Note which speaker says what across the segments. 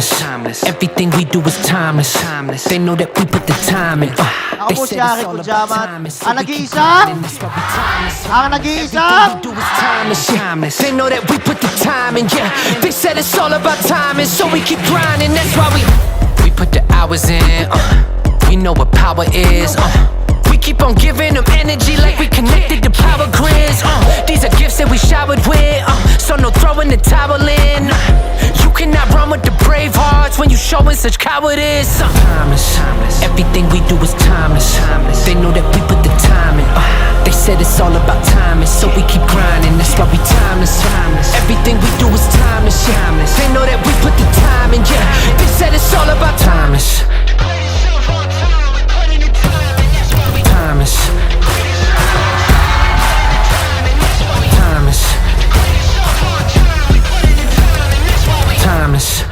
Speaker 1: timeless. Everything we do is timeless. They know that we put the time in.
Speaker 2: Ako po si Harry Kujamat. Ang nag-iisa?
Speaker 1: They know that we put the time in, yeah. They said it's all about timing, so we keep grinding. That's why we put the hours in. We know what power is. We keep on giving them energy like we connected to power grids. These are gifts that we showered with. So no throwing the towel in. You cannot run with the brave hearts when you showing such cowardice. Timeless. Everything we do is timeless. They know that we put the time in. They said it's all about timing, so we keep grinding. That's why we timeless. Everything we do is timeless. They know that we put the time in. Yeah, they said it's all about timeless. Timeless.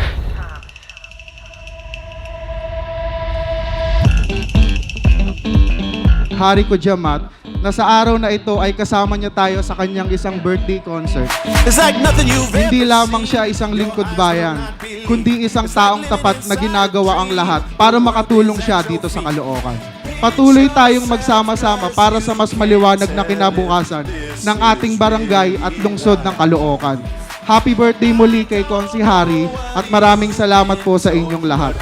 Speaker 3: Harry Kujamat, na sa araw na ito ay kasama niya tayo sa kanyang isang birthday concert.
Speaker 4: It's like nothing you've
Speaker 3: Hindi lamang siya isang lingkod bayan, kundi isang taong tapat na ginagawa ang lahat para makatulong siya dito sa Caloocan. Patuloy tayong magsama-sama para sa mas maliwanag na kinabukasan ng ating barangay at lungsod ng Caloocan. Happy birthday muli kay Konsi Harry at maraming salamat po sa inyong lahat.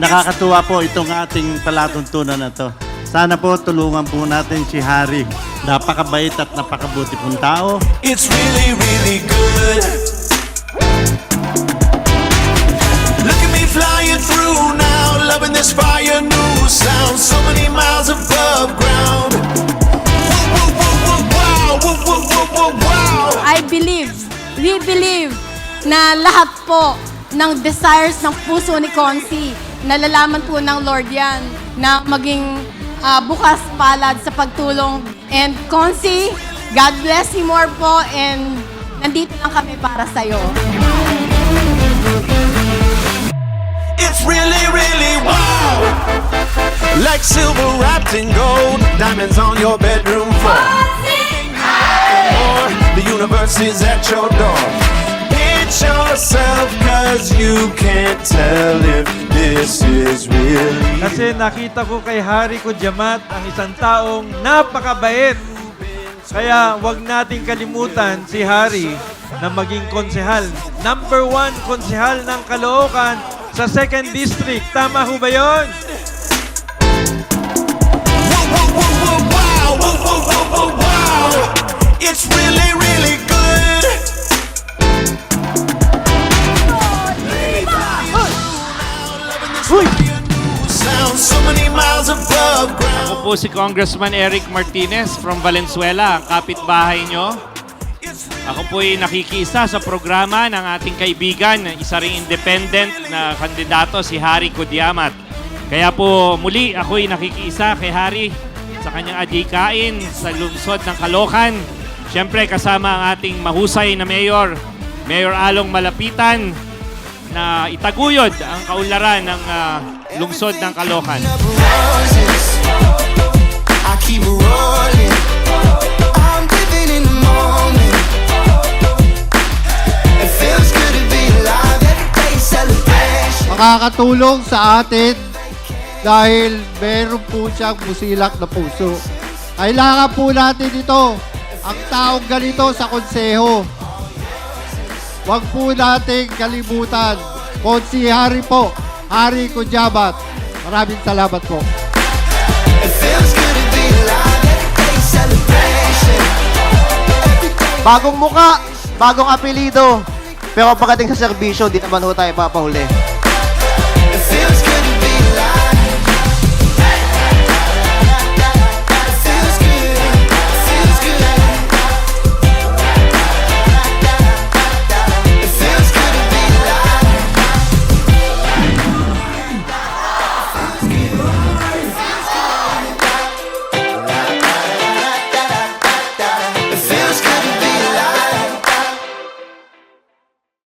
Speaker 5: Nakakatuwa po itong ating palatuntunan na to. Sana po tulungan po natin si Harry. Napakabait at napakabuti pong tao.
Speaker 4: It's really, really good. Look at me flying through now, loving this fire new sound, so many miles above ground. Wow.
Speaker 6: I believe, we believe na lahat po ng desires ng puso ni Konsi, nalalaman po ng Lord yan na maging bukas palad sa pagtulong. And Konsi, God bless you more po and nandito lang kami para sa'yo.
Speaker 4: It's really, really wow. Like silver wrapped in gold, diamonds on your bedroom floor. The universe is at your door. Pinch yourself, cause you can't tell if this is really.
Speaker 7: Kasi nakita ko kay Harry Kujamat ang isang taong napakabait. Kaya wag nating kalimutan si Harry na maging konsehal. Number 1 konsehal ng Caloocan sa 2nd District. Tama ho ba yun?
Speaker 4: Wow. It's really, really good. So many miles above ground.
Speaker 8: Ako po si Congressman Eric Martinez from Valenzuela, ang kapitbahay nyo. Ako po ay nakikisa sa programa ng ating kaibigan, isa ring independent na kandidato, si Harry Kujamat. Kaya po muli ako ay nakikisa kay Harry sa kanyang adhikain sa lungsod ng Caloocan. Siyempre kasama ang ating mahusay na mayor, Mayor Along Malapitan, na itaguyod ang kaunlaran ng lungsod ng Caloocan.
Speaker 3: Makakatulong sa atin dahil meron po siyang busilak na puso. Kailangan po natin ito, ang taong ganito sa konseho. Huwag po natin kalimutan. Konsi Harry po, Harry Kujamat. Maraming salamat po.
Speaker 2: Bagong muka, bagong apelido. Pero pagdating sa serbisyo, di naman ho tayo papahuli.